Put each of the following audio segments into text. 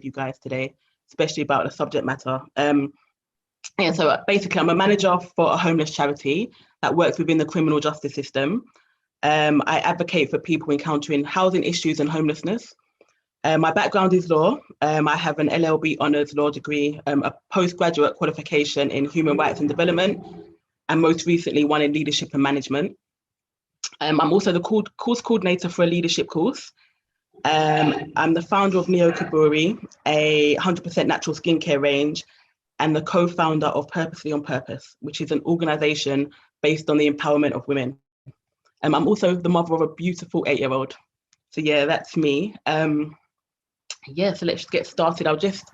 you guys today, especially about the subject matter. So basically, I'm a manager for a homeless charity that works within the criminal justice system. I advocate for people encountering housing issues and homelessness. My background is law. I have an LLB honours law degree, a postgraduate qualification in human rights and development, and most recently one in leadership and management. I'm also the course coordinator for a leadership course. I'm the founder of Neo Kaburi, a 100% natural skincare range, and the co-founder of Purposely on Purpose, which is an organisation based on the empowerment of women. I'm also the mother of a beautiful 8-year-old. So yeah, that's me. So let's get started. I'll just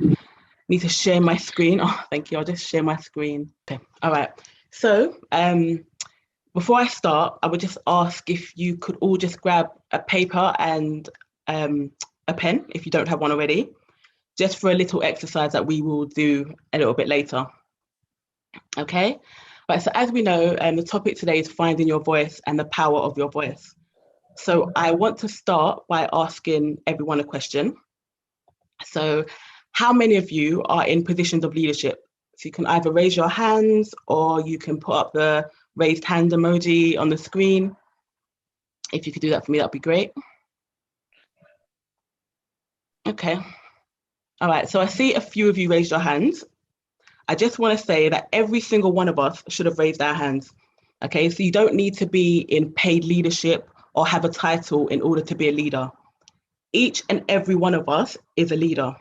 need to share my screen. Oh, thank you. I'll just share my screen. Okay. All right. So before I start, I would just ask if you could all just grab a paper and a pen, if you don't have one already, just for a little exercise that we will do a little bit later. Okay. Right. So as we know, the topic today is finding your voice and the power of your voice. So I want to start by asking everyone a question. So how many of you are in positions of leadership? So you can either raise your hands or you can put up the raised hand emoji on the screen. If you could do that for me, that'd be great. Okay. All right. So I see a few of you raised your hands. I just want to say that every single one of us should have raised our hands. Okay. So you don't need to be in paid leadership or have a title in order to be a leader. Each and every one of us is a leader.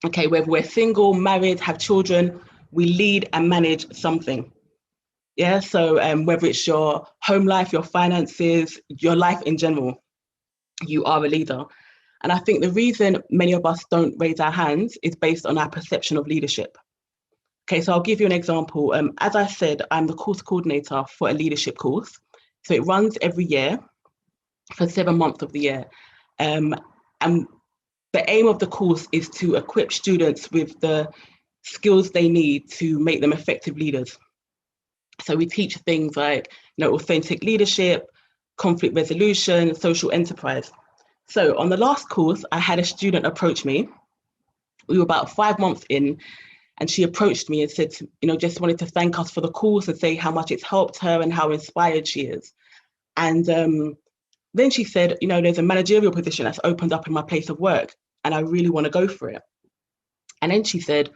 Okay, whether we're single, married, have children, we lead and manage something. Yeah, so whether it's your home life, your finances, your life in general, you are a leader. And I think the reason many of us don't raise our hands is based on our perception of leadership. Okay, so I'll give you an example. As I said, I'm the course coordinator for a leadership course. So it runs every year for 7 months of the year. And the aim of the course is to equip students with the skills they need to make them effective leaders. So we teach things like, authentic leadership, conflict resolution, social enterprise. So on the last course, I had a student approach me. We were about 5 months in, and she approached me and said, just wanted to thank us for the course and say how much it's helped her and how inspired she is. And then she said, there's a managerial position that's opened up in my place of work and I really want to go for it. And then she said,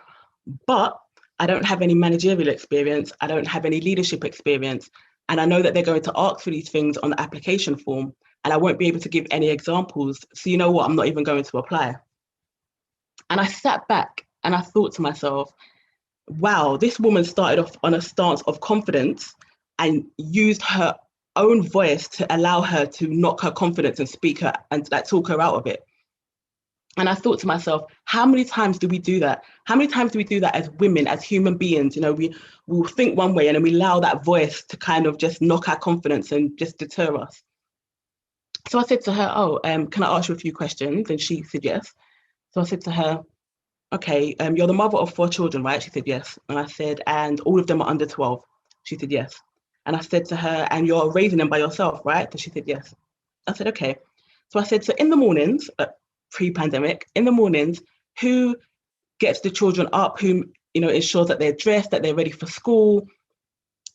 but I don't have any managerial experience. I don't have any leadership experience. And I know that they're going to ask for these things on the application form and I won't be able to give any examples. So you know what, I'm not even going to apply. And I sat back and I thought to myself, wow, this woman started off on a stance of confidence and used her own voice to allow her to knock her confidence and speak her and talk her out of it. And I thought to myself, how many times do we do that? How many times do we do that as women, as human beings? We'll think one way and then we allow that voice to kind of just knock our confidence and just deter us. So I said to her, can I ask you a few questions? And she said yes. So I said to her, okay, you're the mother of 4 children, right? She said yes. And I said, and all of them are under 12. She said yes. And I said to her, and you're raising them by yourself, right? And she said, yes. I said, okay. So I said, so in the mornings, pre-pandemic, in the mornings, who gets the children up, who, ensures that they're dressed, that they're ready for school,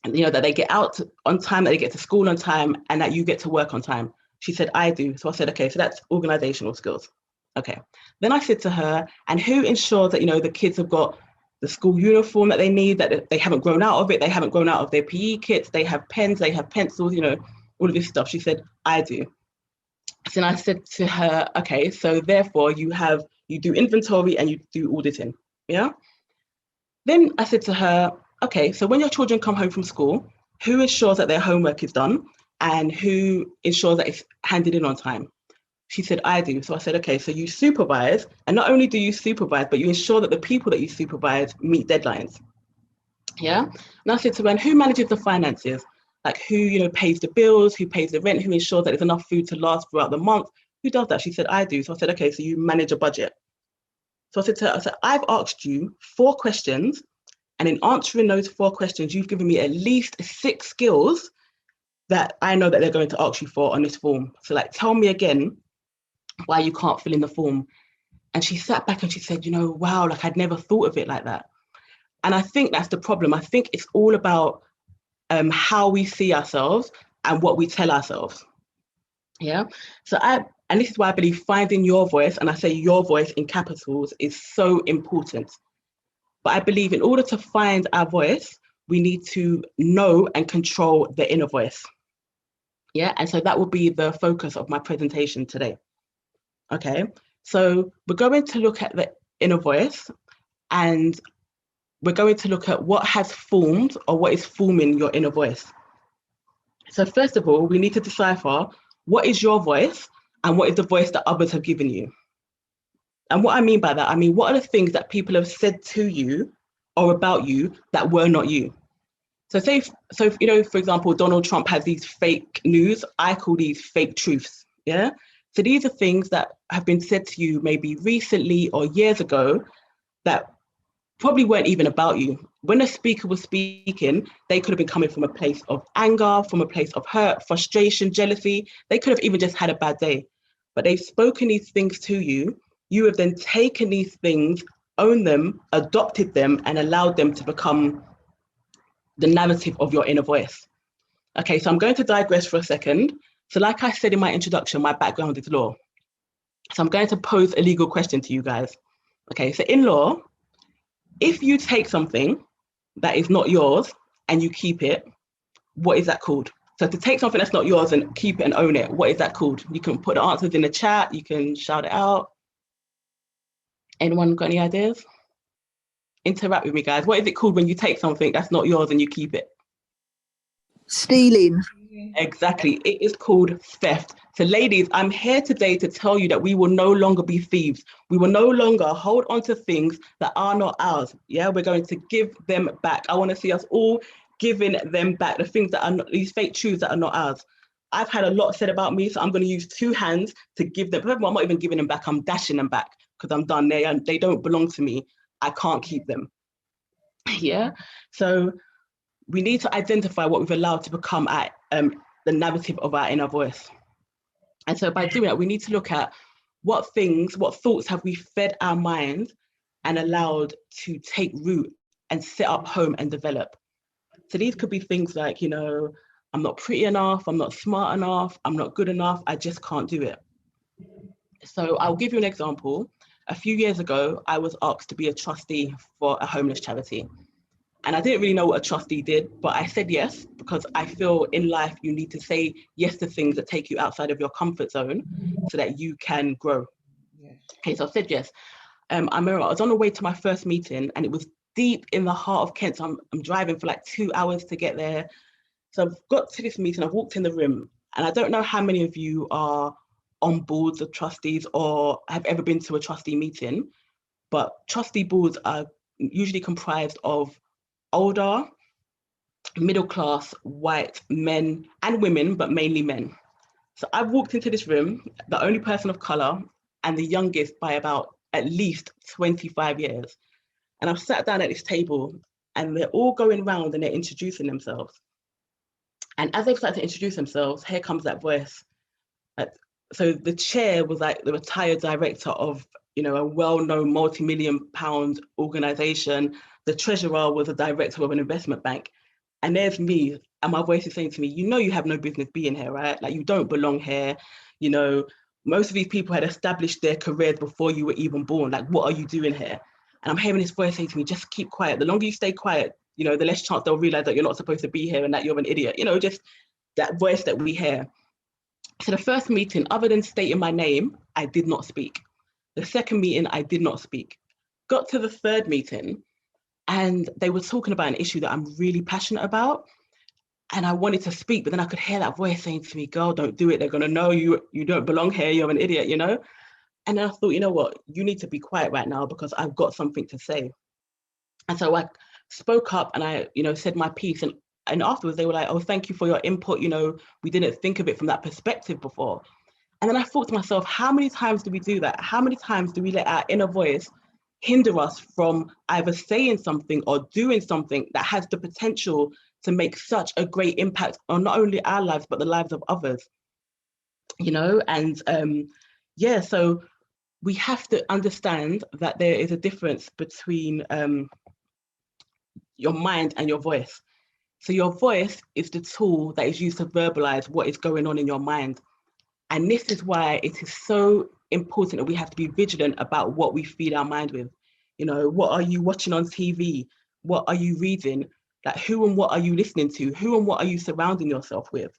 and, that they get out on time, that they get to school on time, and that you get to work on time? She said, I do. So I said, okay, so that's organizational skills. Okay. Then I said to her, and who ensures that, the kids have got the school uniform that they need, that they haven't grown out of it, they haven't grown out of their PE kits, they have pens, they have pencils, all of this stuff. She said, I do. So then I said to her, okay, so therefore you do inventory and you do auditing, yeah? Then I said to her, okay, so when your children come home from school, who ensures that their homework is done and who ensures that it's handed in on time? She said, I do. So I said, okay, so you supervise, and not only do you supervise, but you ensure that the people that you supervise meet deadlines. Yeah. And I said to her, and who manages the finances? Like who, pays the bills, who pays the rent, who ensures that there's enough food to last throughout the month? Who does that? She said, I do. So I said, okay, so you manage a budget. So I said to her, I've asked you 4 questions, and in answering those 4 questions, you've given me at least 6 skills that I know that they're going to ask you for on this form. So tell me again why you can't fill in the form. And she sat back and she said, wow, like I'd never thought of it like that. And I think that's the problem. I think it's all about how we see ourselves and what we tell ourselves. Yeah. And this is why I believe finding your voice, and I say your voice in capitals, is so important. But I believe in order to find our voice, we need to know and control the inner voice. Yeah. And so that will be the focus of my presentation today. Okay. So we're going to look at the inner voice, and we're going to look at what has formed or what is forming your inner voice. So first of all, we need to decipher what is your voice and what is the voice that others have given you. And what I mean by that, I mean, what are the things that people have said to you or about you that were not you? So for example, Donald Trump has these fake news. I call these fake truths. Yeah. So these are things that have been said to you maybe recently or years ago that probably weren't even about you. When a speaker was speaking, they could have been coming from a place of anger, from a place of hurt, frustration, jealousy. They could have even just had a bad day. But they've spoken these things to you. You have then taken these things, owned them, adopted them, and allowed them to become the narrative of your inner voice. Okay, so I'm going to digress for a second. So like I said in my introduction, my background is law. So I'm going to pose a legal question to you guys. Okay, so in law, if you take something that is not yours and you keep it, what is that called? So to take something that's not yours and keep it and own it, what is that called? You can put the answers in the chat, you can shout it out. Anyone got any ideas? Interact with me, guys. What is it called when you take something that's not yours and you keep it? Stealing. Exactly. It is called theft. So ladies, I'm here today to tell you that we will no longer be thieves. We will no longer hold on to things that are not ours. Yeah, we're going to give them back. I want to see us all giving them back, the things that are not, these fake truths that are not ours. I've had a lot said about me, so I'm going to use two hands to give them. I'm not even giving them back. I'm dashing them back because I'm done. They don't belong to me. I can't keep them. Yeah. So we need to identify what we've allowed to become at the narrative of our inner voice. And so by doing that, we need to look at what thoughts have we fed our mind and allowed to take root and set up home and develop. So these could be things like, I'm not pretty enough, I'm not smart enough, I'm not good enough, I just can't do it. So I'll give you an example. A few years ago, I was asked to be a trustee for a homeless charity. And I didn't really know what a trustee did, but I said yes, because I feel in life you need to say yes to things that take you outside of your comfort zone so that you can grow. Yes. Okay, so I said yes. I remember I was on the way to my first meeting and it was deep in the heart of Kent. So I'm driving for like 2 hours to get there. So I've got to this meeting, I've walked in the room, and I don't know how many of you are on boards of trustees or have ever been to a trustee meeting, but trustee boards are usually comprised of older, middle-class, white men and women, but mainly men. So I've walked into this room, the only person of color and the youngest by about at least 25 years. And I've sat down at this table and they're all going round and they're introducing themselves. And as they start to introduce themselves, here comes that voice. So the chair was like the retired director of, a well-known multi-million-pound organization. The treasurer was a director of an investment bank. And there's me, and my voice is saying to me, you have no business being here, right? Like, you don't belong here. Most of these people had established their careers before you were even born. Like, what are you doing here? And I'm hearing this voice saying to me, just keep quiet. The longer you stay quiet, the less chance they'll realize that you're not supposed to be here and that you're an idiot. Just that voice that we hear. So the first meeting, other than stating my name, I did not speak. The second meeting, I did not speak. Got to the third meeting, and they were talking about an issue that I'm really passionate about. And I wanted to speak, but then I could hear that voice saying to me, girl, don't do it. They're going to know you don't belong here. You're an idiot, And then I thought, you know what? You need to be quiet right now because I've got something to say. And so I spoke up and I, said my piece. And afterwards they were like, oh, thank you for your input. We didn't think of it from that perspective before. And then I thought to myself, how many times do we do that? How many times do we let our inner voice hinder us from either saying something or doing something that has the potential to make such a great impact on not only our lives, but the lives of others, And so we have to understand that there is a difference between your mind and your voice. So your voice is the tool that is used to verbalize what is going on in your mind. And this is why it is so important that we have to be vigilant about what we feed our mind with. You know, what are you watching on TV? What are you reading? Like, who and what are you listening to? Who and what are you surrounding yourself with?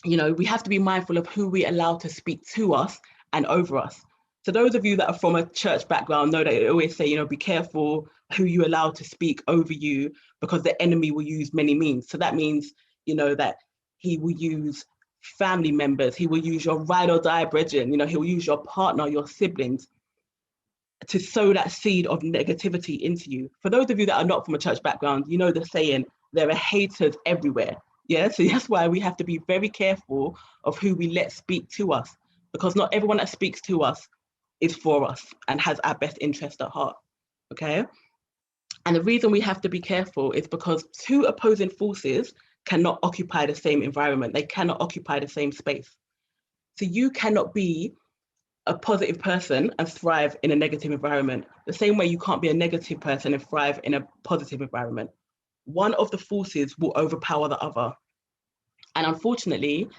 You know, we have to be mindful of who we allow to speak to us and over us. So those of you that are from a church background know that they always say, you know, be careful who you allow to speak over you, because the enemy will use many means. So that means, you know, that he will use family members, he will use your ride or die brethren, you know, he will use your partner, your siblings, to sow that seed of negativity into you. For those of you that are not from a church background, you know the saying, there are haters everywhere. Yeah, so that's why we have to be very careful of who we let speak to us, because not everyone that speaks to us is for us and has our best interest at heart. Okay. And the reason we have to be careful is because two opposing forces cannot occupy the same environment. They cannot occupy the same space. So you cannot be a positive person and thrive in a negative environment, the same way you can't be a negative person and thrive in a positive environment. One of the forces will overpower the other. And unfortunately,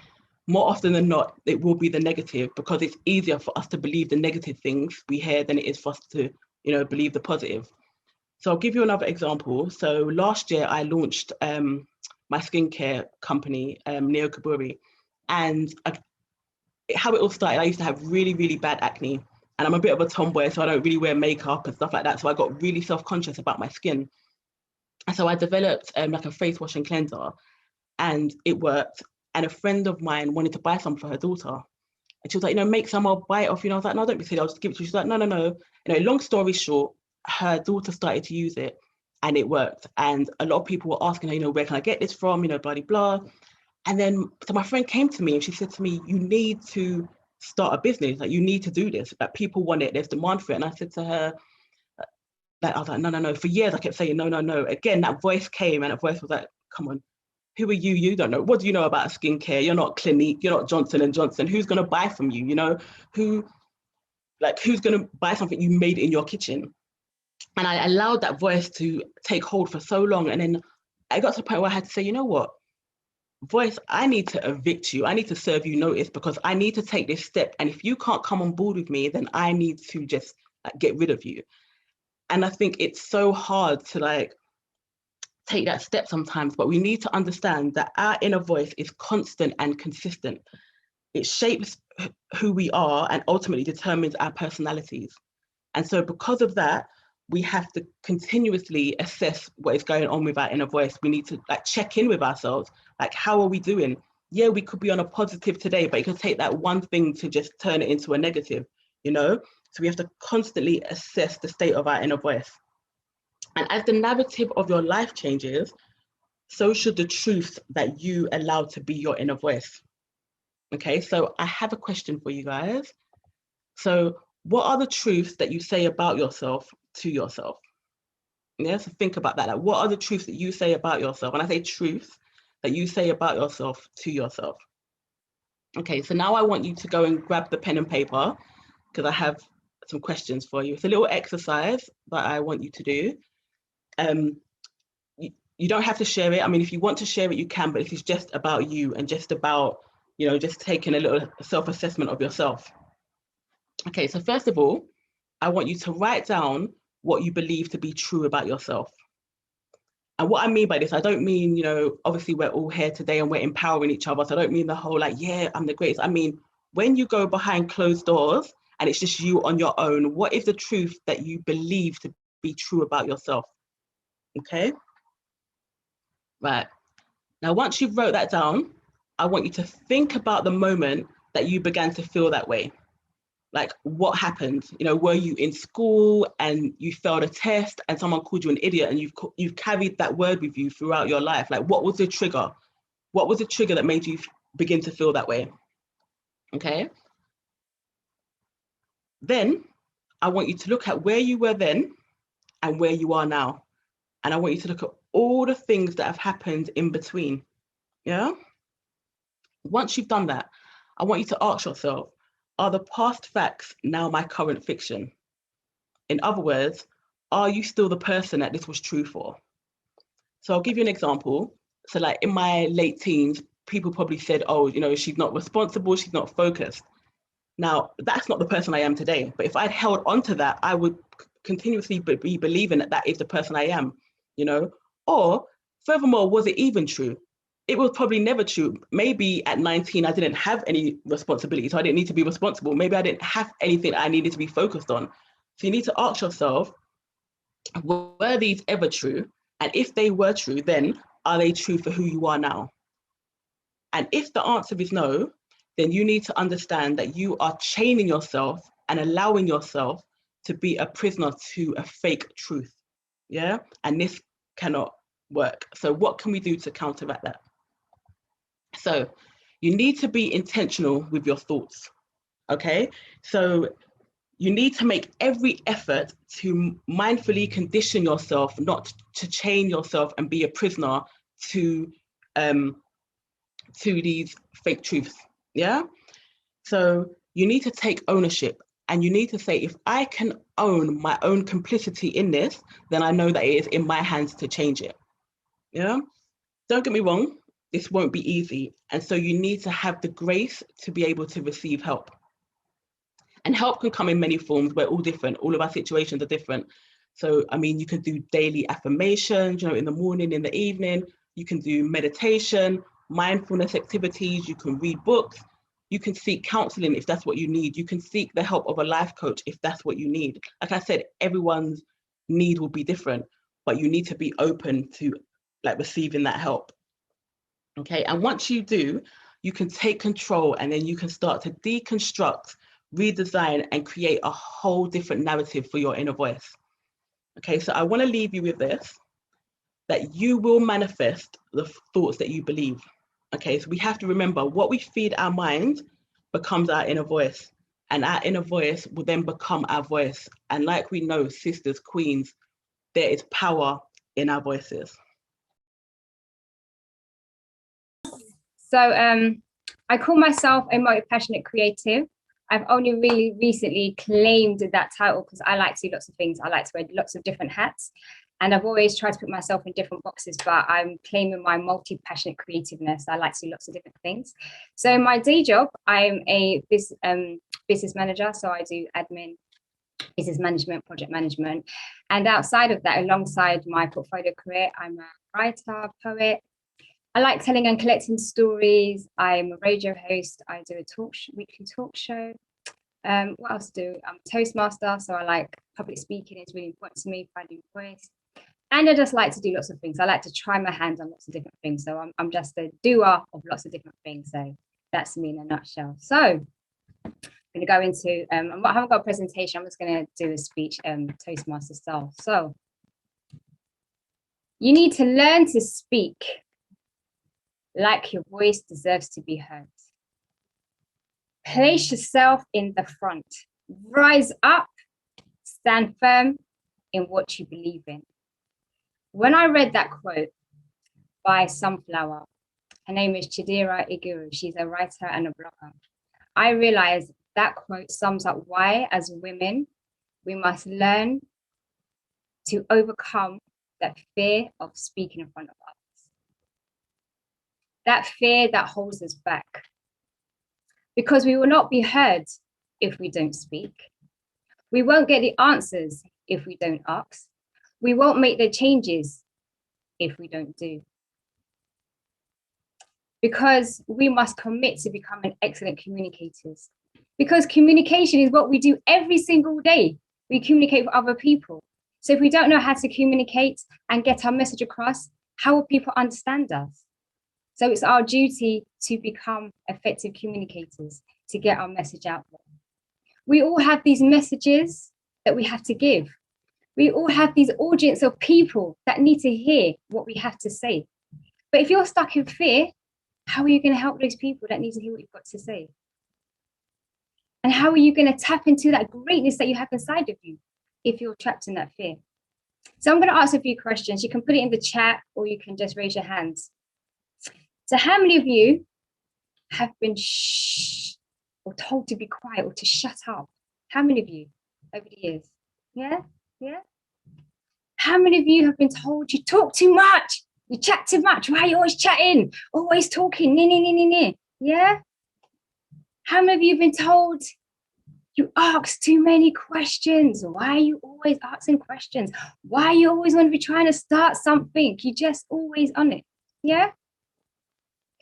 more often than not, it will be the negative, because it's easier for us to believe the negative things we hear than it is for us to, you know, believe the positive. So I'll give you another example. So last year I launched my skincare company, Neo Kaburi, and how it all started, I used to have really, really bad acne, and I'm a bit of a tomboy, so I don't really wear makeup and stuff like that. So I got really self-conscious about my skin. And so I developed like a face wash and cleanser, and it worked. And a friend of mine wanted to buy some for her daughter. And she was like, you know, make some, I'll buy it off you. And I was like, no, don't be silly, I'll just give it to you. She's like, no, no, no. You know, long story short, her daughter started to use it and it worked. And a lot of people were asking her, you know, where can I get this from? You know, blah, blah, blah. And then, so my friend came to me and she said to me, you need to start a business. Like, you need to do this. Like, people want it. There's demand for it. And I said to her, like, I was like, no, no, no. For years, I kept saying, no, no, no. Again, that voice came and that voice was like, come on, who are you? You don't know. What do you know about skincare? You're not Clinique. You're not Johnson and Johnson. Who's going to buy from you? You know, who's going to buy something you made in your kitchen? And I allowed that voice to take hold for so long. And then I got to the point where I had to say, you know what? Voice, I need to evict you. I need to serve you notice, because I need to take this step. And if you can't come on board with me, then I need to just get rid of you. And I think it's so hard to take that step sometimes, but we need to understand that our inner voice is constant and consistent. It shapes who we are and ultimately determines our personalities. And so because of that, we have to continuously assess what is going on with our inner voice. We need to check in with ourselves. Like, how are we doing? Yeah, we could be on a positive today, but it could take that one thing to just turn it into a negative, you know? So we have to constantly assess the state of our inner voice. And as the narrative of your life changes, so should the truth that you allow to be your inner voice. Okay, so I have a question for you guys. So what are the truths that you say about yourself to yourself? Yeah, so think about that. Like, what are the truths that you say about yourself? When I say truth, that you say about yourself to yourself. Okay, so now I want you to go and grab the pen and paper, because I have some questions for you. It's a little exercise that I want you to do. You don't have to share it. I mean, if you want to share it, you can, but this is just about you and just about, you know, just taking a little self-assessment of yourself. Okay, so first of all, I want you to write down what you believe to be true about yourself. And what I mean by this, I don't mean, you know, obviously we're all here today and we're empowering each other. So I don't mean the whole yeah, I'm the greatest. I mean, when you go behind closed doors and it's just you on your own, what is the truth that you believe to be true about yourself? Okay. Right. Now, once you've wrote that down, I want you to think about the moment that you began to feel that way. Like, what happened? You know, were you in school and you failed a test and someone called you an idiot, and you've carried that word with you throughout your life? Like, what was the trigger? What was the trigger that made you begin to feel that way? Okay. Then I want you to look at where you were then and where you are now. And I want you to look at all the things that have happened in between. Yeah. Once you've done that, I want you to ask yourself, are the past facts now my current fiction? In other words, are you still the person that this was true for? So I'll give you an example. So like in my late teens, people probably said, oh, you know, she's not responsible, she's not focused. Now, that's not the person I am today. But if I'd held on to that, I would continuously be believing that that is the person I am, you know? Or furthermore, was it even true? It was probably never true. Maybe at 19, I didn't have any responsibility, so I didn't need to be responsible. Maybe I didn't have anything I needed to be focused on. So you need to ask yourself, were these ever true? And if they were true, then are they true for who you are now? And if the answer is no, then you need to understand that you are chaining yourself and allowing yourself to be a prisoner to a fake truth. Yeah. And this cannot work. So, what can we do to counteract that? So, you need to be intentional with your thoughts. Okay. So, you need to make every effort to mindfully condition yourself, not to chain yourself and be a prisoner to these fake truths. Yeah. So you need to take ownership, and you need to say, if I can own my own complicity in this, then I know that it is in my hands to change it. Yeah. Don't get me wrong, this won't be easy. And so you need to have the grace to be able to receive help. And help can come in many forms. We're all different. All of our situations are different. So, I mean, you can do daily affirmations, you know, in the morning, in the evening. You can do meditation, mindfulness activities. You can read books. You can seek counseling if that's what you need. You can seek the help of a life coach if that's what you need. Like I said, everyone's need will be different, but you need to be open to like receiving that help. Okay. And once you do, you can take control, and then you can start to deconstruct, redesign, and create a whole different narrative for your inner voice. Okay, so I want to leave you with this, that you will manifest the thoughts that you believe. Okay, so we have to remember, what we feed our mind becomes our inner voice, and our inner voice will then become our voice. And like we know, sisters, queens, there is power in our voices. So I call myself a multi-passionate creative. I've only really recently claimed that title because I like to do lots of things. I like to wear lots of different hats. And I've always tried to put myself in different boxes, but I'm claiming my multi-passionate creativeness. I like to do lots of different things. So in my day job, I'm a business manager. So I do admin, business management, project management. And outside of that, alongside my portfolio career, I'm a writer, poet. I like telling and collecting stories. I'm a radio host. I do a weekly talk show. What else do? I'm a Toastmaster, so I like public speaking. It's really important to me, finding voice. And I just like to do lots of things. I like to try my hands on lots of different things. So I'm just a doer of lots of different things. So that's me in a nutshell. So I'm going to go into, I haven't got a presentation. I'm just going to do a speech, Toastmaster style. So you need to learn to speak like your voice deserves to be heard. Place yourself in the front. Rise up, stand firm in what you believe in. When I read that quote by Sunflower, her name is Chidera Iguru, she's a writer and a blogger, I realized that quote sums up why, as women, we must learn to overcome that fear of speaking in front of others. That fear that holds us back. Because we will not be heard if we don't speak. We won't get the answers if we don't ask. We won't make the changes if we don't do. Because we must commit to becoming excellent communicators. Because communication is what we do every single day. We communicate with other people. So if we don't know how to communicate and get our message across, how will people understand us? So it's our duty to become effective communicators, to get our message out there. We all have these messages that we have to give. We all have these audience of people that need to hear what we have to say. But if you're stuck in fear, how are you going to help those people that need to hear what you've got to say? And how are you going to tap into that greatness that you have inside of you if you're trapped in that fear? So I'm going to ask a few questions. You can put it in the chat or you can just raise your hands. So how many of you have been or told to be quiet or to shut up? How many of you over the years? Yeah, yeah. How many of you have been told you talk too much? You chat too much. Why are you always chatting? Always talking. Yeah. How many of you have been told you ask too many questions? Why are you always asking questions? Why you always want to be trying to start something? You just always on it. Yeah.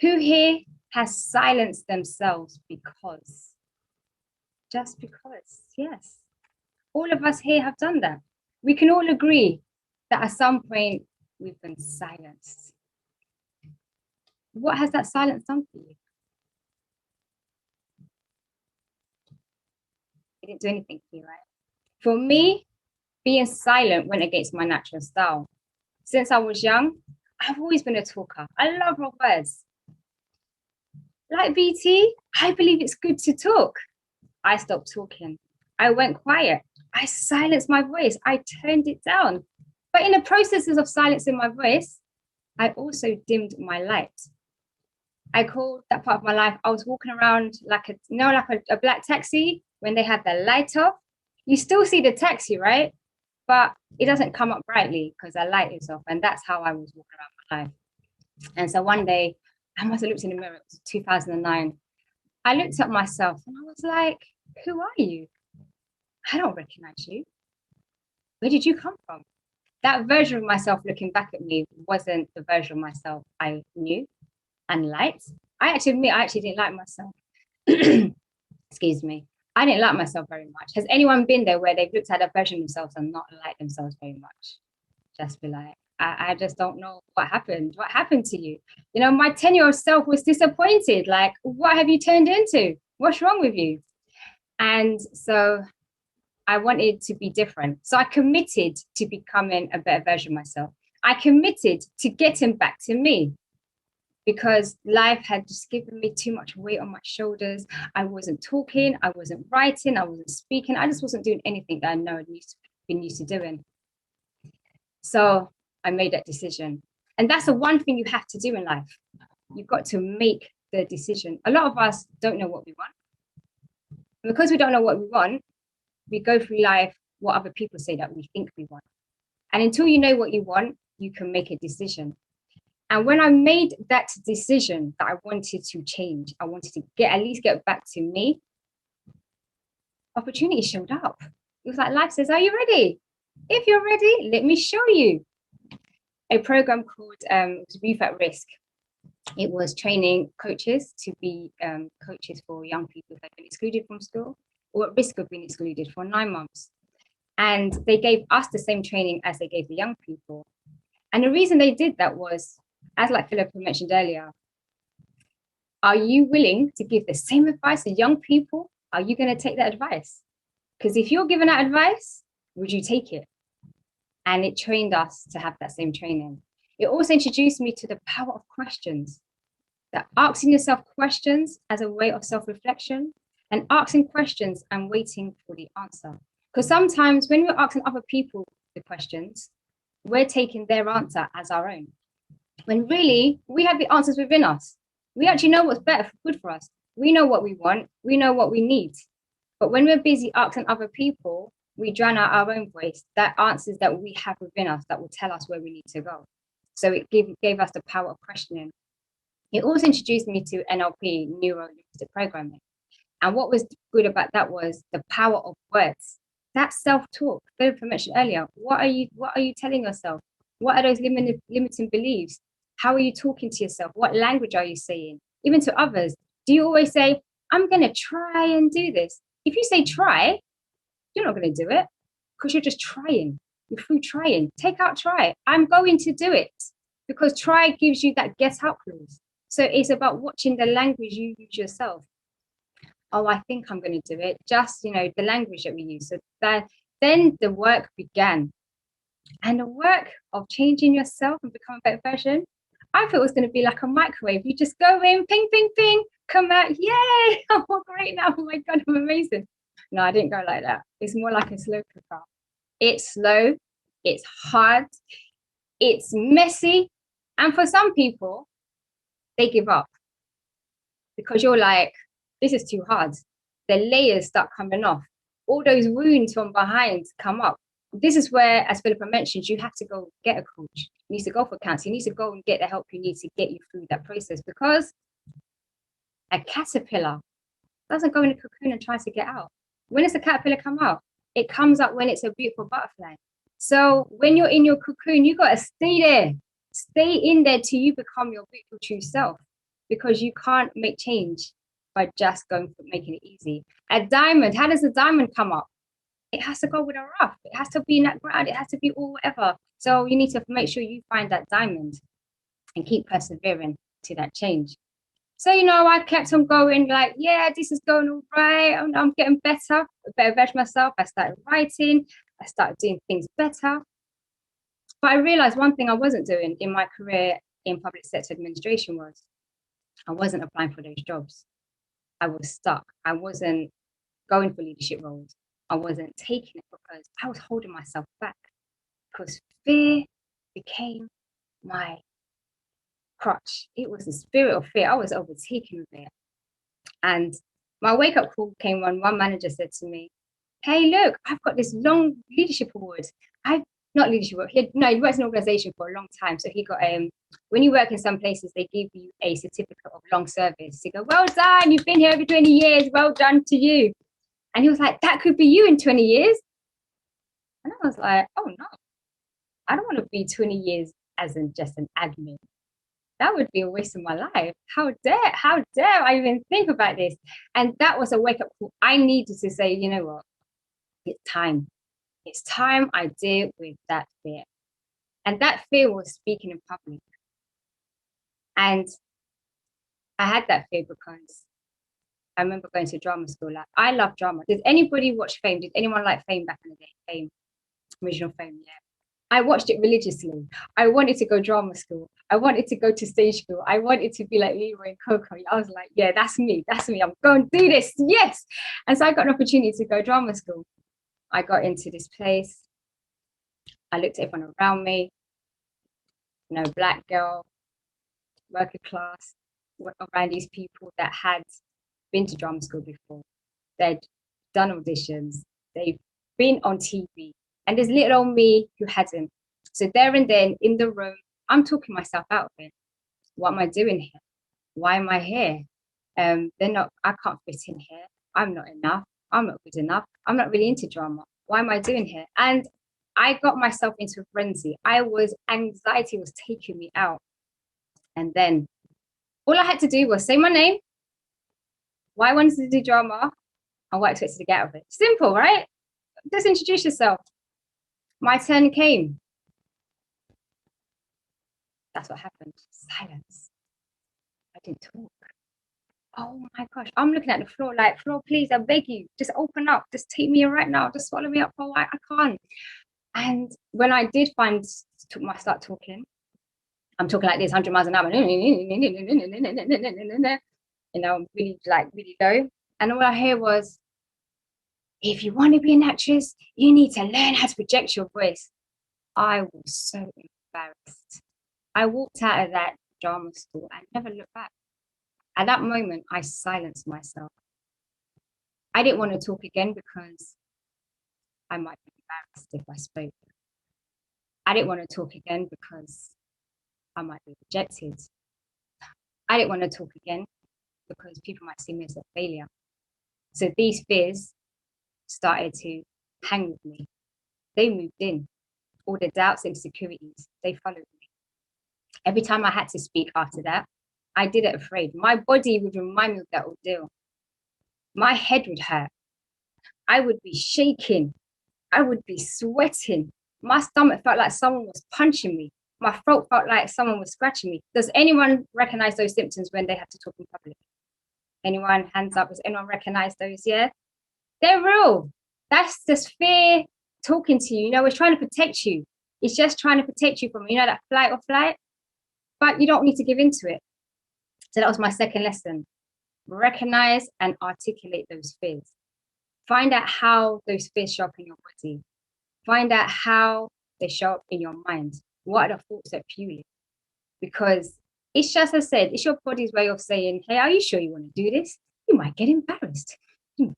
Who here has silenced themselves because? Just because, yes. All of us here have done that. We can all agree that at some point we've been silenced. What has that silence done for you? It didn't do anything for you, right? For me, being silent went against my natural style. Since I was young, I've always been a talker. I love my words. Like BT, I believe it's good to talk. I stopped talking. I went quiet. I silenced my voice. I turned it down. But in the processes of silencing my voice, I also dimmed my light. I called that part of my life, I was walking around like a black taxi when they had the light off. You still see the taxi, right? But it doesn't come up brightly because the light is off. And that's how I was walking around my life. And so one day, I must have looked in the mirror, it was 2009. I looked at myself and I was like, who are you? I don't recognize you. Where did you come from? That version of myself looking back at me wasn't the version of myself I knew and liked. I actually admit I actually didn't like myself. Excuse me. I didn't like myself very much. Has anyone been there where they've looked at a version of themselves and not liked themselves very much? Just be like, I just don't know what happened. What happened to you? You know, my 10-year-old self was disappointed. Like, what have you turned into? What's wrong with you? And so I wanted to be different. So I committed to becoming a better version of myself. I committed to getting back to me because life had just given me too much weight on my shoulders. I wasn't talking, I wasn't writing, I wasn't speaking. I just wasn't doing anything that I know I'd been used to doing. So I made that decision. And that's the one thing you have to do in life. You've got to make the decision. A lot of us don't know what we want. And because we don't know what we want, we go through life what other people say that we think we want. And until you know what you want, you can make a decision. And when I made that decision that I wanted to change, I wanted to at least get back to me, opportunity showed up. It was like life says, are you ready? If you're ready, let me show you. A program called Youth at Risk. It was training coaches to be coaches for young people that have been excluded from school or at risk of being excluded for 9 months. And they gave us the same training as they gave the young people. And the reason they did that was, as like Philippa mentioned earlier, are you willing to give the same advice to young people? Are you going to take that advice? Because if you're given that advice, would you take it? And it trained us to have that same training. It also introduced me to the power of questions, that asking yourself questions as a way of self-reflection and asking questions and waiting for the answer. Because sometimes when we're asking other people the questions, we're taking their answer as our own. When really, we have the answers within us. We actually know what's better, good for us. We know what we want. We know what we need. But when we're busy asking other people, we drown out our own voice, that answers that we have within us that will tell us where we need to go. So it gave us the power of questioning. It also introduced me to NLP, neuro-linguistic programming. And what was good about that was the power of words. That self-talk, Philippa mentioned earlier. What are you telling yourself? What are those limiting beliefs? How are you talking to yourself? What language are you saying? Even to others. Do you always say, I'm going to try and do this? If you say try, you're not going to do it because you're just trying. You're through trying. Take out try. I'm going to do it because try gives you that get out clause. So it's about watching the language you use yourself. Oh, I think I'm going to do it. Just, the language that we use. So then the work began. And the work of changing yourself and becoming a better version, I thought it was going to be like a microwave. You just go in, ping, ping, ping, come out. Yay! I'm all great now. Oh my God, I'm amazing. No, I didn't go like that. It's more like a slow cooker. It's slow, it's hard, it's messy. And for some people, they give up because you're like, this is too hard. the layers start coming off. All those wounds from behind come up. This is where, as Philippa mentioned, you have to go get a coach. You need to go for counseling. You need to go and get the help you need to get you through that process, because a caterpillar doesn't go in a cocoon and try to get out. When does a caterpillar come out? It comes out when it's a beautiful butterfly. So when you're in your cocoon, you got to stay there. Stay in there till you become your beautiful true self, because you can't make change by just going for making it easy. A diamond, how does a diamond come up? It has to go with a rough. It has to be in that ground. It has to be all whatever. So you need to make sure you find that diamond and keep persevering to that change. So, I kept on going like, yeah, this is going all right. I'm getting better, better myself. I started writing. I started doing things better. But I realized one thing I wasn't doing in my career in public sector administration was I wasn't applying for those jobs. I was stuck. I wasn't going for leadership roles. I wasn't taking it because I was holding myself back, because fear became my crutch. It was the spirit of fear. I was overtaken with it. And my wake-up call came when one manager said to me, hey, look, I've got this long leadership award. Not leadership award. He worked in an organization for a long time. So he got, when you work in some places, they give you a certificate of long service. He go, well done, you've been here over 20 years. Well done to you. And he was like, that could be you in 20 years. And I was like, oh no, I don't want to be 20 years as in just an admin. That would be a waste of my life. How dare I even think about this? And that was a wake-up call. I needed to say, you know what? It's time. It's time I deal with that fear. And that fear was speaking in public. And I had that fear because I remember going to drama school. Like, I love drama. Did anybody watch Fame? Did anyone like Fame back in the day? Fame, original Fame, yeah. I watched it religiously. I wanted to go drama school. I wanted to go to stage school. I wanted to be like Leroy and Coco. I was like, yeah, that's me. That's me. I'm going to do this. Yes. And so I got an opportunity to go drama school. I got into this place. I looked at everyone around me. Black girl, working class, around these people that had been to drama school before. They'd done auditions. They've been on TV. And there's little old me who hadn't. So there and then in the room, I'm talking myself out of it. What am I doing here? Why am I here? I can't fit in here. I'm not enough. I'm not good enough. I'm not really into drama. Why am I doing here? And I got myself into a frenzy. Anxiety was taking me out. And then all I had to do was say my name, why I wanted to do drama, and what I expected to get out of it. Simple, right? Just introduce yourself. My turn came. That's what happened. Silence. I didn't talk. Oh my gosh. I'm looking at the floor like, floor, please, I beg you. Just open up. Just take me right now. Just swallow me up. Oh, I can't. And when I did start talking, I'm talking like this, 100 miles an hour. Really low. And all I hear was, if you want to be an actress, you need to learn how to project your voice. I was so embarrassed. I walked out of that drama school and never looked back. At that moment, I silenced myself. I didn't want to talk again because I might be embarrassed if I spoke. I didn't want to talk again because I might be rejected. I didn't want to talk again because people might see me as a failure. So these fears started to hang with me. They moved in. All the doubts and insecurities, they followed me. Every time I had to speak after that, I did it afraid. My body would remind me of that ordeal. My head would hurt. I would be shaking. I would be sweating. My stomach felt like someone was punching me. My throat felt like someone was scratching me. Does anyone recognize those symptoms when they have to talk in public? Anyone? Hands up. Does anyone recognize those? Yeah? They're real. That's just fear talking to you. It's trying to protect you. It's just trying to protect you from, that flight or flight. But you don't need to give into it. So that was my second lesson. Recognize and articulate those fears. Find out how those fears show up in your body. Find out how they show up in your mind. What are the thoughts that fuel it? Because it's just, as I said, it's your body's way of saying, hey, are you sure you want to do this? You might get embarrassed.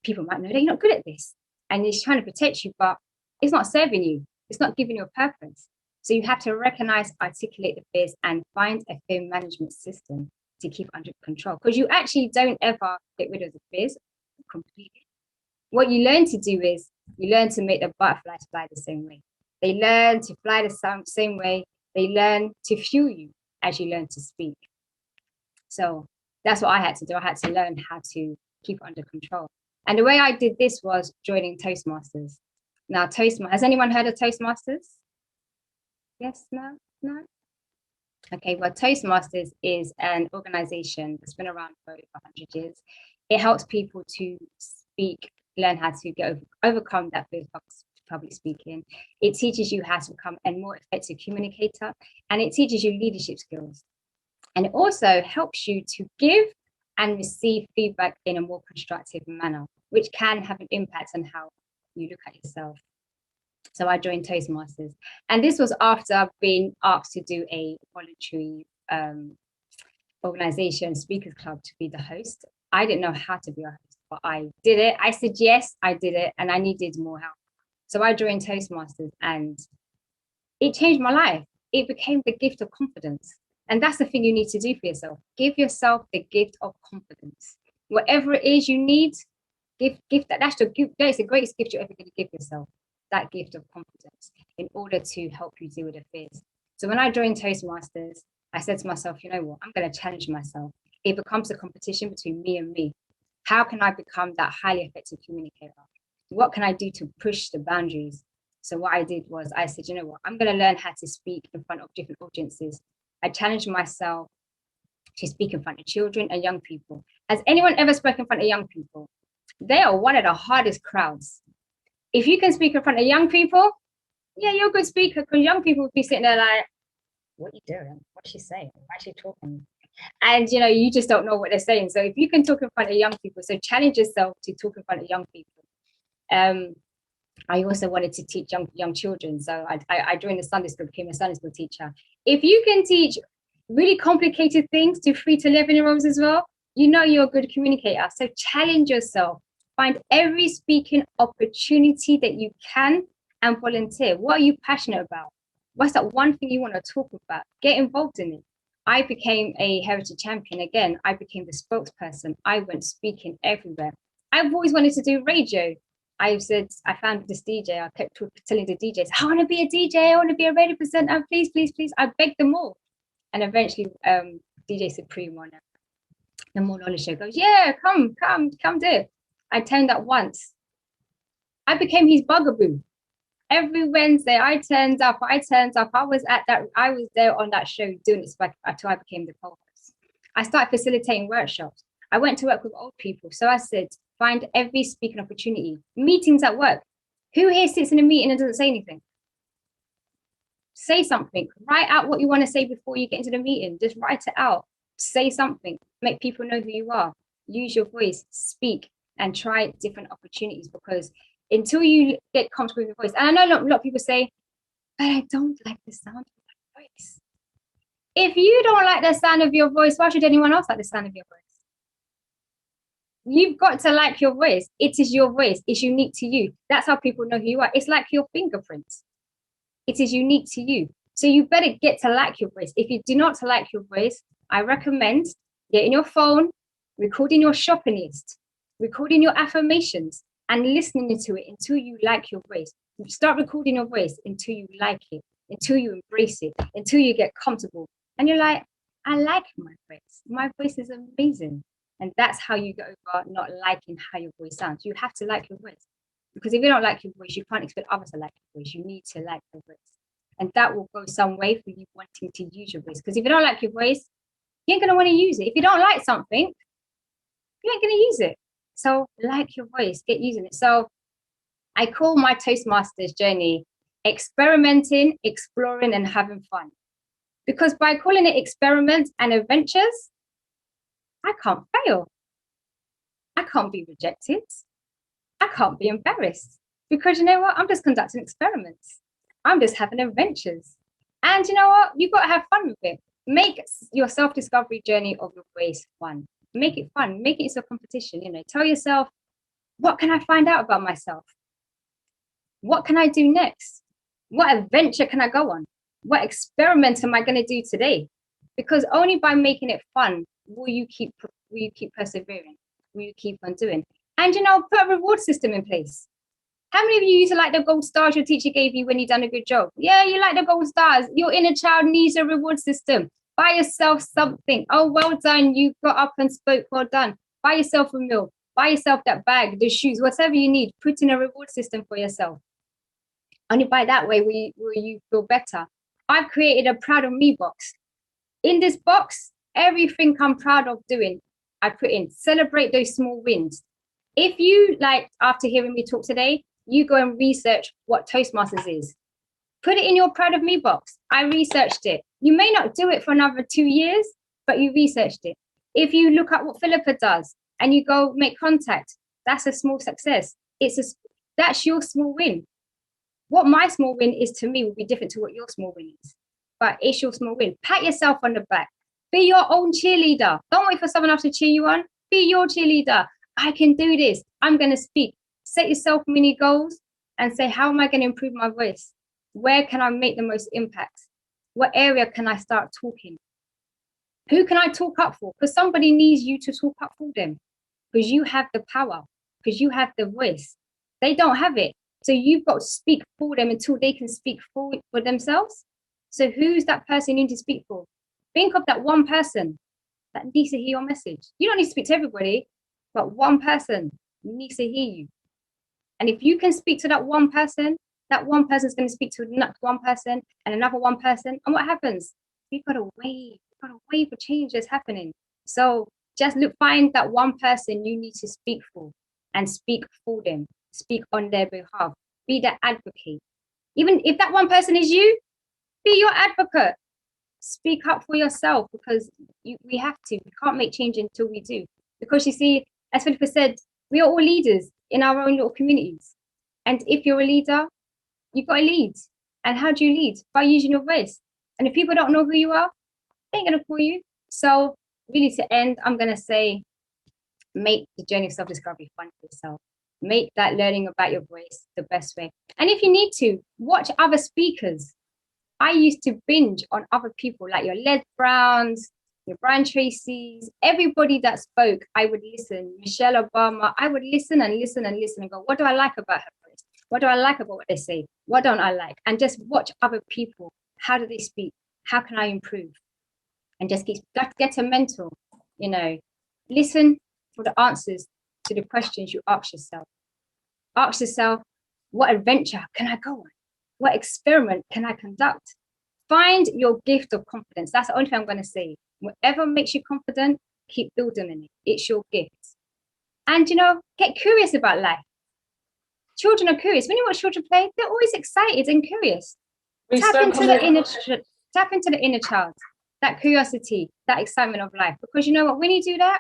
people might know that you're not good at this. And it's trying to protect you, but it's not serving you. It's not giving you a purpose. So you have to recognize, articulate the fears, and find a fear management system to keep under control. Because you actually don't ever get rid of the fears completely. What you learn to do is you learn to make the butterflies fly the same way. They learn to fly the same way. They learn to fuel you as you learn to speak. So that's what I had to do. I had to learn how to keep it under control. And the way I did this was joining Toastmasters. Now, has anyone heard of Toastmasters? Yes, no, no? Okay, well, Toastmasters is an organization that's been around for over 100 years. It helps people to speak, learn how to overcome that fear of public speaking. It teaches you how to become a more effective communicator, and it teaches you leadership skills. And it also helps you to give and receive feedback in a more constructive manner, which can have an impact on how you look at yourself. So I joined Toastmasters. And this was after being asked to do a voluntary organization, Speakers Club, to be the host. I didn't know how to be a host, but I did it. I said, yes, I did it. And I needed more help. So I joined Toastmasters and it changed my life. It became the gift of confidence. And that's the thing you need to do for yourself. Give yourself the gift of confidence. Whatever it is you need, give that. That's the greatest gift you're ever going to give yourself. That gift of confidence in order to help you deal with the fears. So when I joined Toastmasters, I said to myself, you know what, I'm going to challenge myself. It becomes a competition between me and me. How can I become that highly effective communicator? What can I do to push the boundaries? So what I did was I said, you know what, I'm going to learn how to speak in front of different audiences. I challenged myself to speak in front of children and young people. Has anyone ever spoken in front of young people? They are one of the hardest crowds. If you can speak in front of young people, yeah, you're a good speaker, because young people would be sitting there like, what are you doing? What's she saying? Why is she talking? And, you know, you just don't know what they're saying. So if you can talk in front of young people, so challenge yourself to talk in front of young people. I also wanted to teach young children. So I joined the Sunday school, became a Sunday school teacher. If you can teach really complicated things to 3 to 11-year-olds as well, you know you're a good communicator. So challenge yourself. Find every speaking opportunity that you can and volunteer. What are you passionate about? What's that one thing you want to talk about? Get involved in it. I became a heritage champion again. I became the spokesperson. I went speaking everywhere. I've always wanted to do radio. I found this DJ. I kept telling the DJs, I want to be a DJ. I want to be a radio presenter. Please, please, please. I begged them all. And eventually DJ Supreme on the More Knowledge Show goes, yeah, come do it. I turned up once. I became his bugaboo. Every Wednesday, I turned up. I was there on that show doing it until I became the co-host. I started facilitating workshops. I went to work with old people. So I said, find every speaking opportunity. Meetings at work. Who here sits in a meeting and doesn't say anything? Say something. Write out what you want to say before you get into the meeting. Just write it out. Say something. Make people know who you are. Use your voice. Speak. And try different opportunities, because until you get comfortable with your voice, and I know a lot of people say, but I don't like the sound of my voice. If you don't like the sound of your voice, why should anyone else like the sound of your voice? You've got to like your voice. It is your voice. It's unique to you. That's how people know who you are. It's like your fingerprints. It is unique to you. So you better get to like your voice. If you do not like your voice, I recommend getting your phone, recording your shopping list, recording your affirmations and listening to it until you like your voice. Start recording your voice until you like it, until you embrace it, until you get comfortable. And you're like, I like my voice. My voice is amazing. And that's how you get over not liking how your voice sounds. You have to like your voice. Because if you don't like your voice, you can't expect others to like your voice. You need to like your voice. And that will go some way for you wanting to use your voice. Because if you don't like your voice, you ain't going to want to use it. If you don't like something, you ain't going to use it. So like your voice, get using it. So I call my Toastmasters journey experimenting, exploring, and having fun. Because by calling it experiments and adventures, I can't fail. I can't be rejected. I can't be embarrassed. Because you know what? I'm just conducting experiments. I'm just having adventures. And you know what? You've got to have fun with it. Make your self-discovery journey of your voice fun. Make it fun. Make it into a competition. You know, tell yourself, What can I find out about myself? What can I do next? What adventure can I go on? What experiment am I going to do today? Because only by making it fun will you keep persevering, will you keep on doing. And put a reward system in place. How many of you used to like the gold stars your teacher gave you when you done a good job? Yeah, you like the gold stars. Your inner child needs a reward system. Buy yourself something. Oh, well done. You got up and spoke. Well done. Buy yourself a meal. Buy yourself that bag, the shoes, whatever you need. Put in a reward system for yourself. Only by that way will you feel better. I've created a proud of me box. In this box, everything I'm proud of doing, I put in. Celebrate those small wins. If you, like, after hearing me talk today, you go and research what Toastmasters is. Put it in your proud of me box. I researched it. You may not do it for another 2 years, but you researched it. If you look at what Philippa does and you go make contact, that's a small success. That's your small win. What my small win is to me will be different to what your small win is, but it's your small win. Pat yourself on the back. Be your own cheerleader. Don't wait for someone else to cheer you on. Be your cheerleader. I can do this. I'm going to speak. Set yourself mini goals and say, how am I going to improve my voice? Where can I make the most impact? What area can I start talking? Who can I talk up for? Because somebody needs you to talk up for them, because you have the power, because you have the voice. They don't have it. So you've got to speak for them until they can speak for themselves. So who's that person you need to speak for? Think of that one person that needs to hear your message. You don't need to speak to everybody, but one person needs to hear you. And if you can speak to that one person is going to speak to another one person and another one person. And what happens? You've got a wave of change that's happening. So just find that one person you need to speak for and speak for them. Speak on their behalf. Be that advocate. Even if that one person is you, be your advocate. Speak up for yourself, because we have to. We can't make change until we do. Because you see, as Philippa said, we are all leaders in our own little communities. And if you're a leader, you've got to lead. And how do you lead? By using your voice. And if people don't know who you are, they ain't going to call you. So really, to end, I'm going to say, make the journey of self-discovery fun for yourself. Make that learning about your voice the best way. And if you need to, watch other speakers. I used to binge on other people, like your Les Browns, your Brian Tracy's, everybody that spoke, I would listen. Michelle Obama, I would listen and listen and listen and go, what do I like about her voice? What do I like about what they say? What don't I like? And just watch other people. How do they speak? How can I improve? And just get a mentor, listen for the answers to the questions you ask yourself. Ask yourself, what adventure can I go on? What experiment can I conduct? Find your gift of confidence. That's the only thing I'm going to say. Whatever makes you confident, keep building in it. It's your gift. And, get curious about life. Children are curious. When you watch children play, they're always excited and curious. Tap into the inner child, that curiosity, that excitement of life. Because you know what? When you do that,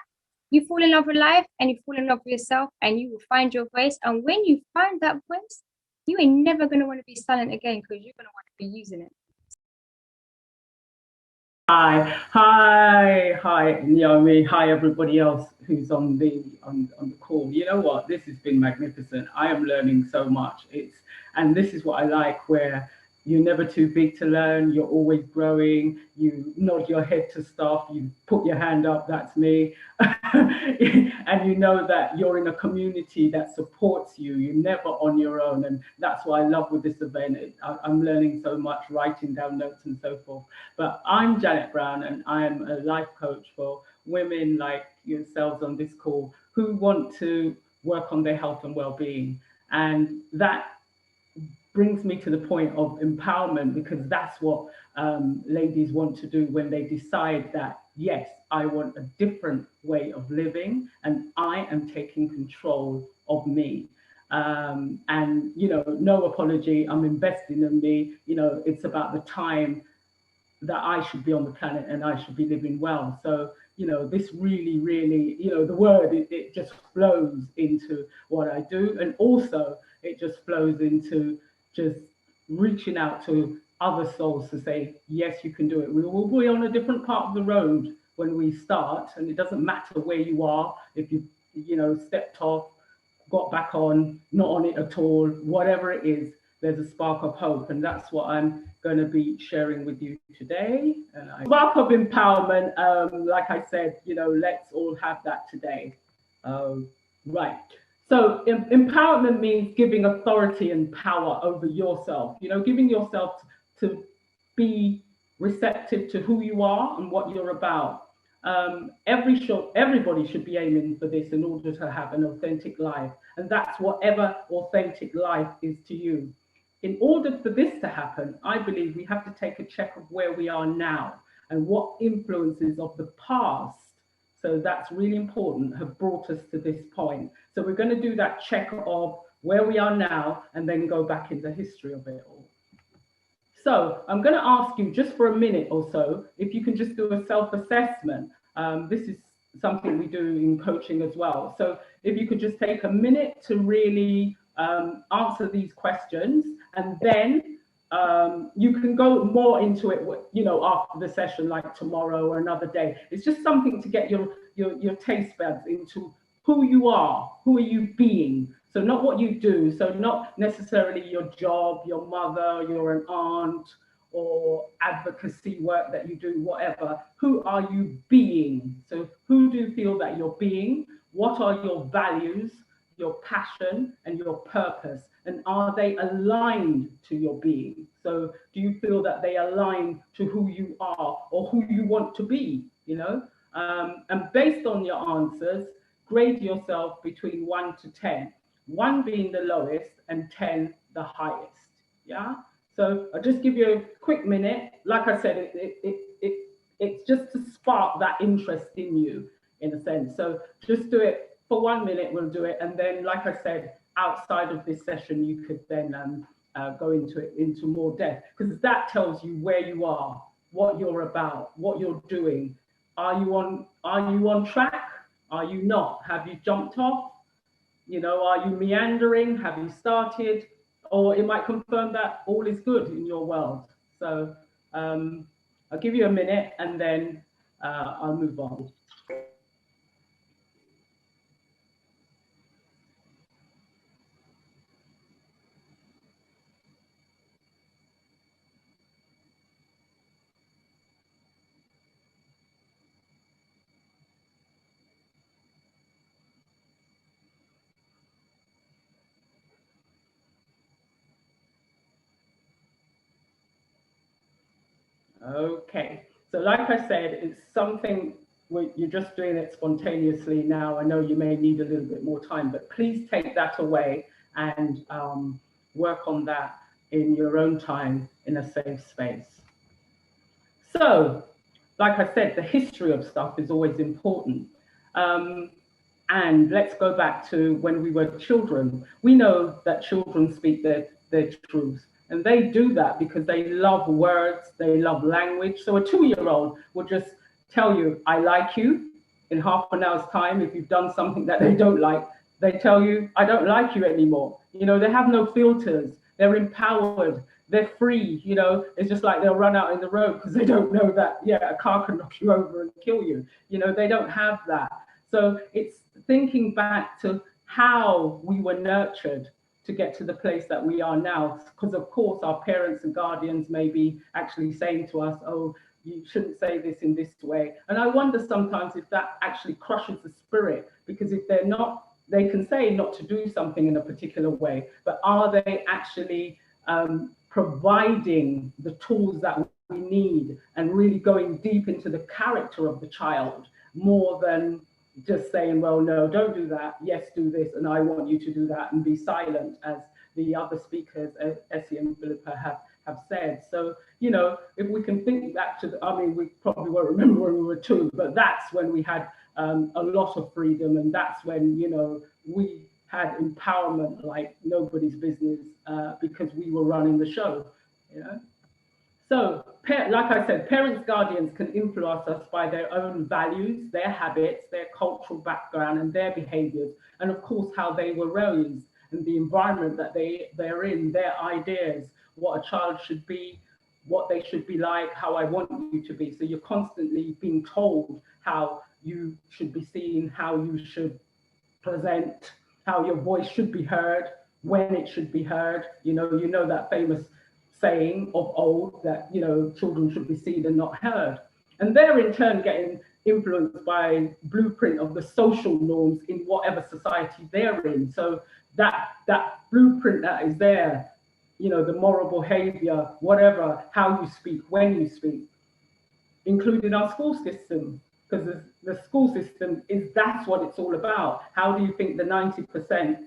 you fall in love with life and you fall in love with yourself, and you will find your voice. And when you find that voice, you ain't never going to want to be silent again, because you're going to want to be using it. Hi, Naomi. Hi, everybody else who's on the call. You know what? This has been magnificent. I am learning so much. And this is what I like, where you're never too big to learn. You're always growing. You nod your head to stuff. You put your hand up. That's me. And you know that you're in a community that supports you. You're never on your own. And that's what I love with this event. I'm learning so much, writing down notes and so forth. But I'm Janet Brown, and I'm a life coach for women like yourselves on this call who want to work on their health and well-being. And that brings me to the point of empowerment, because that's what ladies want to do when they decide that, yes, I want a different way of living and I am taking control of me. And, no apology, I'm investing in me. It's about the time that I should be on the planet and I should be living well. So, this really, really, the word, it just flows into what I do. And also it just flows into just reaching out to other souls to say, yes, you can do it. We will be on a different part of the road when we start. And it doesn't matter where you are, if you, stepped off got back on, not on it at all, whatever it is, there's a spark of hope. And that's what I'm going to be sharing with you today. Spark of empowerment, like I said, let's all have that today. Right. So empowerment means giving authority and power over yourself, giving yourself to be receptive to who you are and what you're about. Everybody should be aiming for this in order to have an authentic life. And that's whatever authentic life is to you. In order for this to happen, I believe we have to take a check of where we are now and what influences of the past, so that's really important, have brought us to this point. So we're going to do that check of where we are now and then go back in the history of it all. So I'm going to ask you just for a minute or so, if you can just do a self-assessment. This is something we do in coaching as well. So if you could just take a minute to really answer these questions, and then you can go more into it, after the session, like tomorrow or another day. It's just something to get your taste buds into who you are, who are you being. So not what you do, so not necessarily your job, your mother, you're an aunt, or advocacy work that you do, whatever. Who are you being? So who do you feel that you're being? What are your values, your passion, and your purpose? And are they aligned to your being? So do you feel that they align to who you are or who you want to be, And based on your answers, grade yourself between 1 to 10, 1 being the lowest and 10 the highest. Yeah. So I'll just give you a quick minute. Like I said, it's just to spark that interest in you, in a sense. So just do it for 1 minute. We'll do it, and then, like I said, outside of this session, you could then go into more depth, because that tells you where you are, what you're about, what you're doing. Are you on track? Are you not? Have you jumped off? Are you meandering? Have you started? Or it might confirm that all is good in your world. So I'll give you a minute, and then I'll move on. Okay, so like I said, it's something you're just doing it spontaneously now. I know you may need a little bit more time, but please take that away and work on that in your own time in a safe space. So, like I said, the history of stuff is always important. And let's go back to when we were children. We know that children speak their truths. And they do that because they love words, they love language. So a 2-year-old will just tell you, I like you, in half an hour's time. If you've done something that they don't like, they tell you, I don't like you anymore. They have no filters. They're empowered. They're free. It's just like they'll run out in the road because they don't know that, a car can knock you over and kill you. They don't have that. So it's thinking back to how we were nurtured to get to the place that we are now, because of course our parents and guardians may be actually saying to us, oh, you shouldn't say this in this way. And I wonder sometimes if that actually crushes the spirit, because if they're not, they can say not to do something in a particular way, but are they actually providing the tools that we need and really going deep into the character of the child, more than just saying, well, no, don't do that. Yes, do this. And I want you to do that, and be silent, as the other speakers, Essie and Philippa, have said. So, if we can think back to we probably won't remember when we were 2, but that's when we had a lot of freedom. And that's when, we had empowerment like nobody's business, because we were running the show, So, like I said, parents, guardians can influence us by their own values, their habits, their cultural background, and their behaviors, and of course, how they were raised and the environment that they're in, their ideas, what a child should be, what they should be like, how I want you to be. So you're constantly being told how you should be seen, how you should present, how your voice should be heard, when it should be heard. You know that famous saying of old that, children should be seen and not heard. And they're in turn getting influenced by blueprint of the social norms in whatever society they're in. So that blueprint that is there, the moral behavior, whatever, how you speak, when you speak, including our school system, because the school system that's what it's all about. How do you think the 90%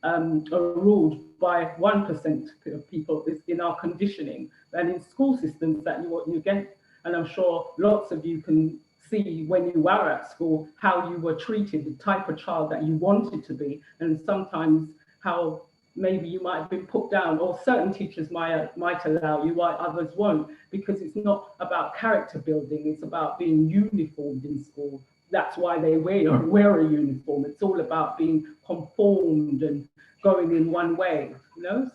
are ruled by 1% of people is in our conditioning and in school systems that you get. And I'm sure lots of you can see when you were at school how you were treated, the type of child that you wanted to be, and sometimes how maybe you might have been put down, or certain teachers might allow you, while others won't, because it's not about character building, it's about being uniformed in school. That's why they wear a uniform. It's all about being conformed and going in one way,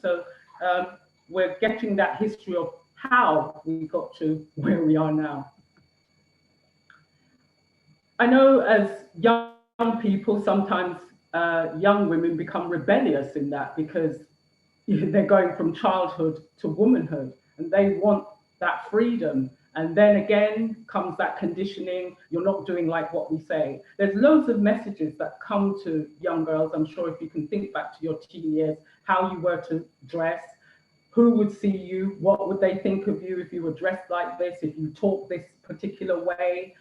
So we're getting that history of how we got to where we are now. I know as young people, sometimes young women become rebellious in that, because they're going from childhood to womanhood and they want that freedom. And then again comes that conditioning. You're not doing like what we say. There's loads of messages that come to young girls. I'm sure if you can think back to your teen years, how you were to dress, who would see you, what would they think of you if you were dressed like this, if you talk this particular way.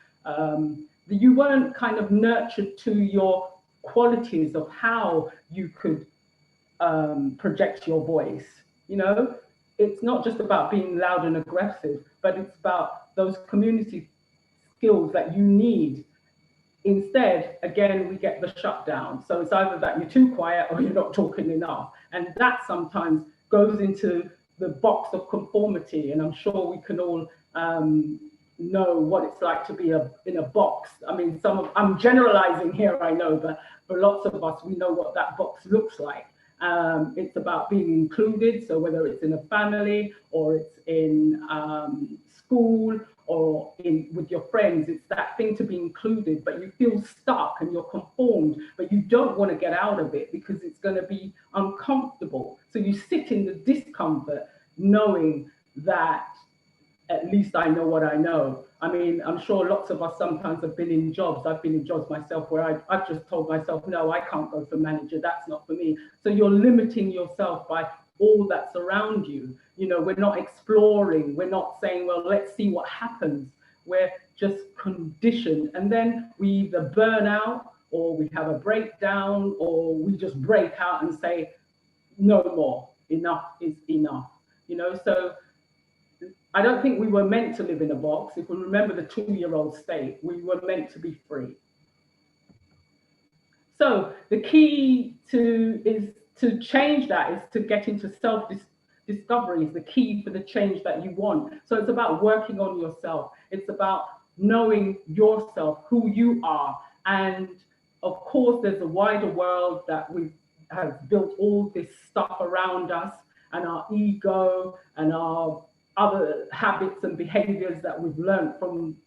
You weren't kind of nurtured to your qualities of how you could project your voice. It's not just about being loud and aggressive, but it's about those community skills that you need. Instead, again, we get the shutdown. So it's either that you're too quiet or you're not talking enough. And that sometimes goes into the box of conformity. And I'm sure we can all know what it's like to be in a box. I mean, I'm generalizing here, I know, but for lots of us, we know what that box looks like. It's about being included. So whether it's in a family or it's in school or with your friends, it's that thing to be included, but you feel stuck and you're conformed, but you don't want to get out of it because it's going to be uncomfortable. So you sit in the discomfort knowing that at least I know what I know. I mean, I'm sure lots of us sometimes have been in jobs. I've been in jobs myself where I've just told myself, no, I can't go for manager. That's not for me. So you're limiting yourself by all that's around you. We're not exploring. We're not saying, well, let's see what happens. We're just conditioned. And then we either burn out or we have a breakdown or we just break out and say, no more. Enough is enough. So I don't think we were meant to live in a box. If we remember the 2-year-old state, we were meant to be free. So the key to change that is to get into self-discovery is the key for the change that you want. So it's about working on yourself. It's about knowing yourself, who you are. And of course, there's a wider world that we have built all this stuff around us, and our ego and our other habits and behaviors that we've learned from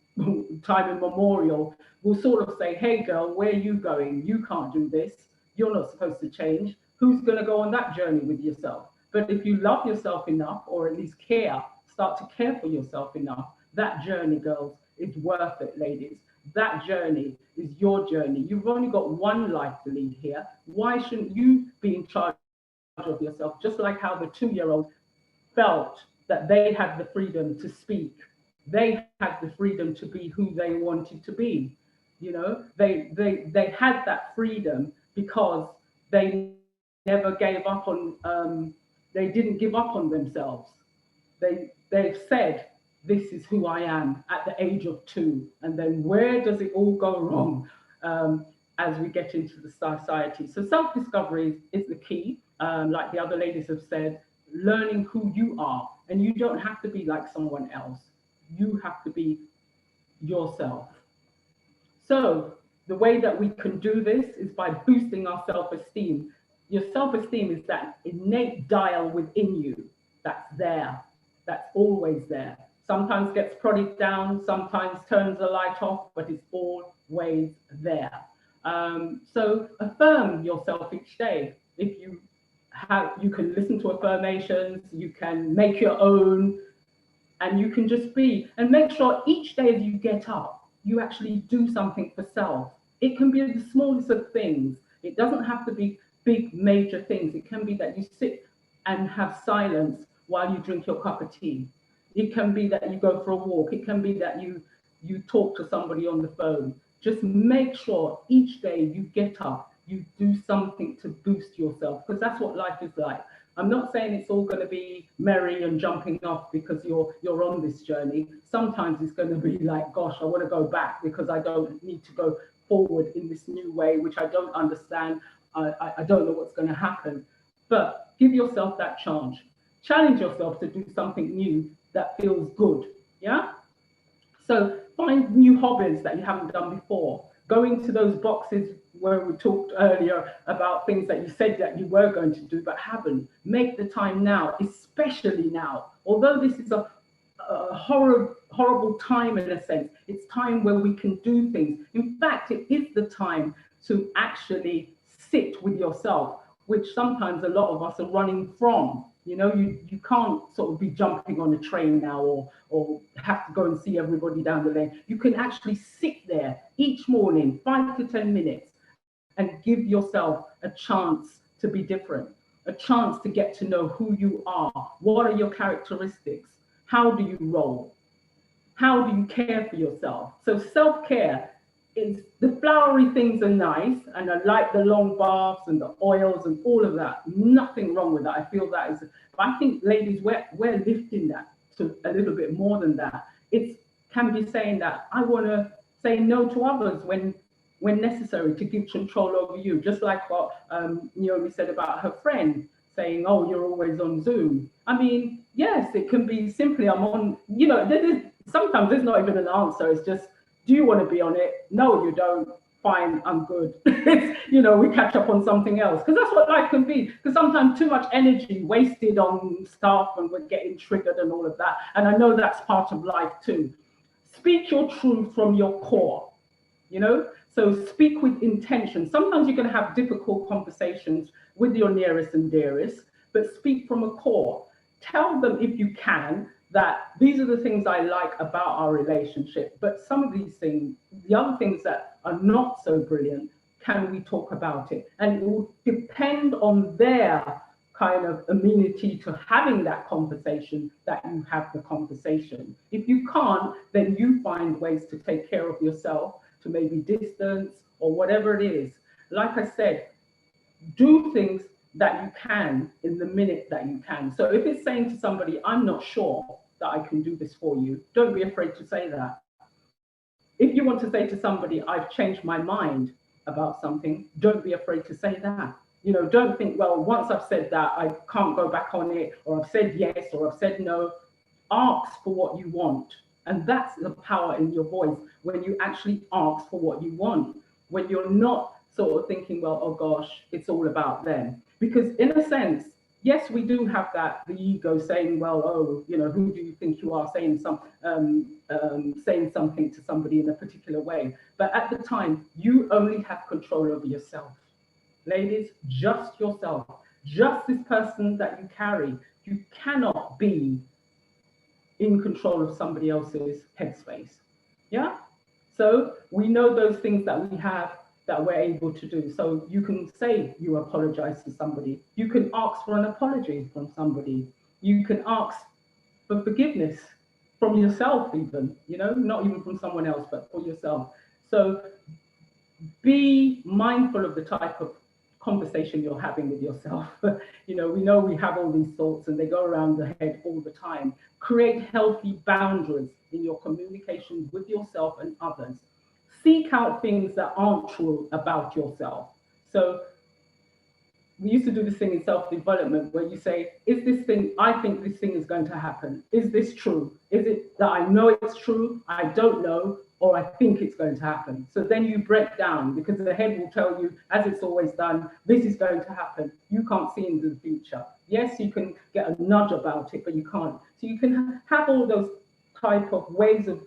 time immemorial will sort of say, hey girl, where are you going? You can't do this. You're not supposed to change. Who's going to go on that journey with yourself? But if you love yourself enough, or at least start to care for yourself enough, that journey, girls, is worth it, ladies. That journey is your journey. You've only got one life to lead here. Why shouldn't you be in charge of yourself? Just like how the 2-year-old felt that they had the freedom to speak. They had the freedom to be who they wanted to be. They had that freedom because they never gave up on, they didn't give up on themselves. They've said, this is who I am at the age of 2. And then where does it all go wrong as we get into the society? So self-discovery is the key. Like the other ladies have said, learning who you are. And you don't have to be like someone else. You have to be yourself. So the way that we can do this is by boosting our self-esteem. Your self-esteem is that innate dial within you that's there, that's always there. Sometimes gets prodded down, sometimes turns the light off, but it's always there. So affirm yourself each day. If you have, you can listen to affirmations, you can make your own, and you can just be, and make sure each day as you get up, you actually do something for self. It can be the smallest of things. It doesn't have to be big, major things. It can be that you sit and have silence while you drink your cup of tea. It can be that you go for a walk. It can be that you talk to somebody on the phone. Just make sure each day you get up, you do something to boost yourself, because that's what life is like. I'm not saying it's all going to be merry and jumping off because you're on this journey. Sometimes it's going to be like, gosh, I want to go back because I don't need to go forward in this new way, which I don't understand. I don't know what's going to happen. But give yourself that chance. Challenge yourself to do something new that feels good. Yeah? So find new hobbies that you haven't done before. Go into those boxes where we talked earlier about things that you said that you were going to do but haven't. Make the time now, especially now. Although this is a horrible time in a sense, it's time where we can do things. In fact, it is the time to actually sit with yourself, which sometimes a lot of us are running from. You know, you can't sort of be jumping on a train now or have to go and see everybody down the lane. You can actually sit there each morning, 5 to 10 minutes, and give yourself a chance to be different, a chance to get to know who you are. What are your characteristics? How do you roll? How do you care for yourself? So self-care is, the flowery things are nice, and I like the long baths and the oils and all of that. Nothing wrong with that. I feel that is, but I think ladies, we're lifting that to a little bit more than that. It can be saying that I want to say no to others when necessary to give control over you. Just like what Naomi said about her friend saying, oh, you're always on Zoom. I mean, yes, it can be simply I'm on, you know, sometimes there's not even an answer. It's just, do you want to be on it? No, you don't. Fine, I'm good. You know, we catch up on something else, because that's what life can be. Because sometimes too much energy wasted on stuff and we're getting triggered and all of that. And I know that's part of life too. Speak your truth from your core, you know? So speak with intention. Sometimes you're going to have difficult conversations with your nearest and dearest, but speak from a core. Tell them, if you can, that these are the things I like about our relationship, but some of these things, the other things that are not so brilliant, can we talk about it? And it will depend on their kind of amenity to having that conversation, that you have the conversation. If you can't, then you find ways to take care of yourself, to maybe distance or whatever it is. Like I said, do things that you can in the minute that you can. So if it's saying to somebody, I'm not sure that I can do this for you, don't be afraid to say that. If you want to say to somebody, I've changed my mind about something, don't be afraid to say that. You know, don't think, well, once I've said that, I can't go back on it, or I've said yes, or I've said no. Ask for what you want. And that's the power in your voice, when you actually ask for what you want, when you're not sort of thinking, well, oh gosh, it's all about them. Because in a sense, yes, we do have that, the ego saying, well, oh, you know, who do you think you are, saying something to somebody in a particular way. But at the time, you only have control over yourself. Ladies, just yourself, just this person that you carry. You cannot be in control of somebody else's headspace. Yeah? So we know those things that we have that we're able to do. So you can say you apologize to somebody. You can ask for an apology from somebody. You can ask for forgiveness from yourself even, you know, not even from someone else, but for yourself. So be mindful of the type of conversation you're having with yourself. You know we have all these thoughts and they go around the head all the time. Create healthy boundaries in your communication with yourself and others. Seek out things that aren't true about yourself. So we used to do this thing in self-development where you say, is this thing, I think this thing is going to happen. Is this true? Is it that I know it's true, I don't know, or I think it's going to happen? So then you break down, because the head will tell you, as it's always done, this is going to happen. You can't see into the future. Yes, you can get a nudge about it, but you can't. So you can have all those type of ways of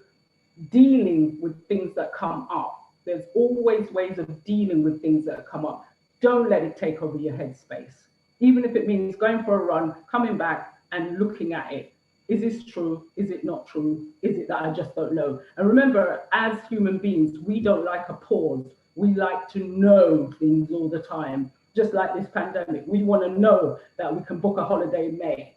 dealing with things that come up. There's always ways of dealing with things that come up. Don't let it take over your headspace. Even if it means going for a run, coming back and looking at it. Is this true? Is it not true? Is it that I just don't know? And remember, as human beings, we don't like a pause. We like to know things all the time. Just like this pandemic, we want to know that we can book a holiday in May.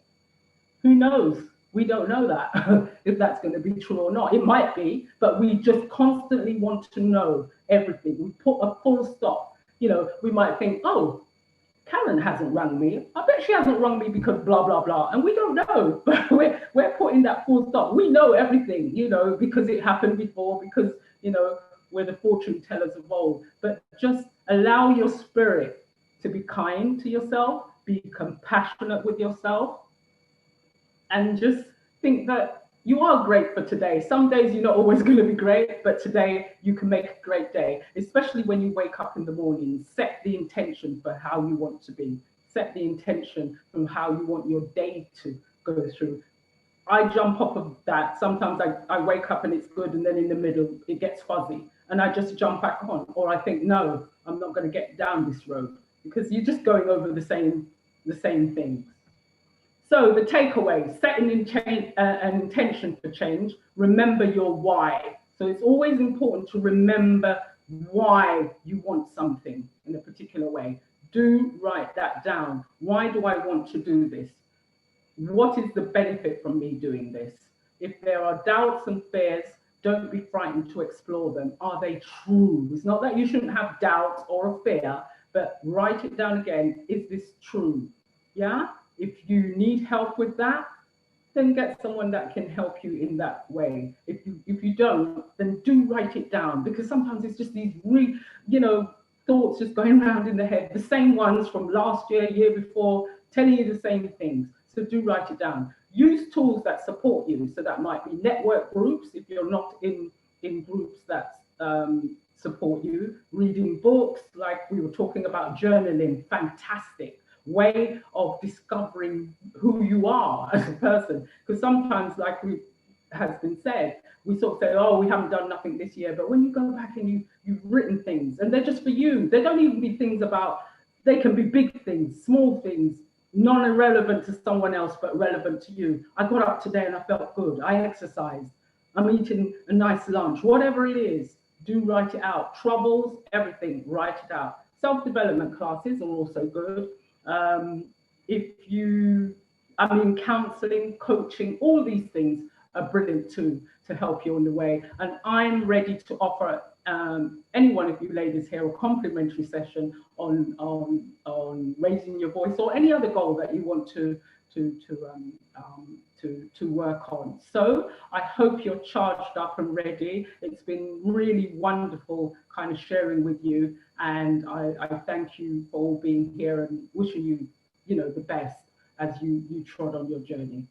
Who knows? We don't know that, if that's going to be true or not. It might be, but we just constantly want to know everything. We put a full stop. You know, we might think, oh, Karen hasn't rung me. I bet she hasn't rung me because blah, blah, blah. And we don't know, but we're putting that full stop. We know everything, you know, because it happened before, because, you know, we're the fortune tellers of old. But just allow your spirit to be kind to yourself, be compassionate with yourself, and just think that you are great for today. Some days you're not always going to be great, but today you can make a great day, especially when you wake up in the morning. Set the intention for how you want to be. Set the intention from how you want your day to go through. I jump off of that. Sometimes I wake up and it's good, and then in the middle it gets fuzzy and I just jump back on. Or I think, no, I'm not going to get down this road, because you're just going over the same things. So the takeaway: set an intention for change. Remember your why. So it's always important to remember why you want something in a particular way. Do write that down. Why do I want to do this? What is the benefit from me doing this? If there are doubts and fears, don't be frightened to explore them. Are they true? It's not that you shouldn't have doubts or a fear, but write it down again. Is this true? Yeah? If you need help with that, then get someone that can help you in that way. If you don't, then do write it down, because sometimes it's just these thoughts just going around in the head, the same ones from last year before, telling you the same things. So do write it down. Use tools that support you. So that might be network groups if you're not in groups that support you. Reading books, like we were talking about, journaling, fantastic way of discovering who you are as a person. Because sometimes, like has been said, we sort of say, oh, we haven't done nothing this year. But when you go back and you've written things, and they're just for you, they don't even be things about, they can be big things, small things, non-irrelevant to someone else, but relevant to you. I got up today and I felt good. I exercised. I'm eating a nice lunch. Whatever it is, do write it out. Troubles, everything, write it out. Self-development classes are also good. Counseling, coaching, all these things are brilliant too, to help you on the way. And I'm ready to offer any one of you ladies here a complimentary session on raising your voice, or any other goal that you want to work on. So I hope you're charged up and ready. It's been really wonderful kind of sharing with you, and I thank you for all being here and wishing you, the best as you trod on your journey.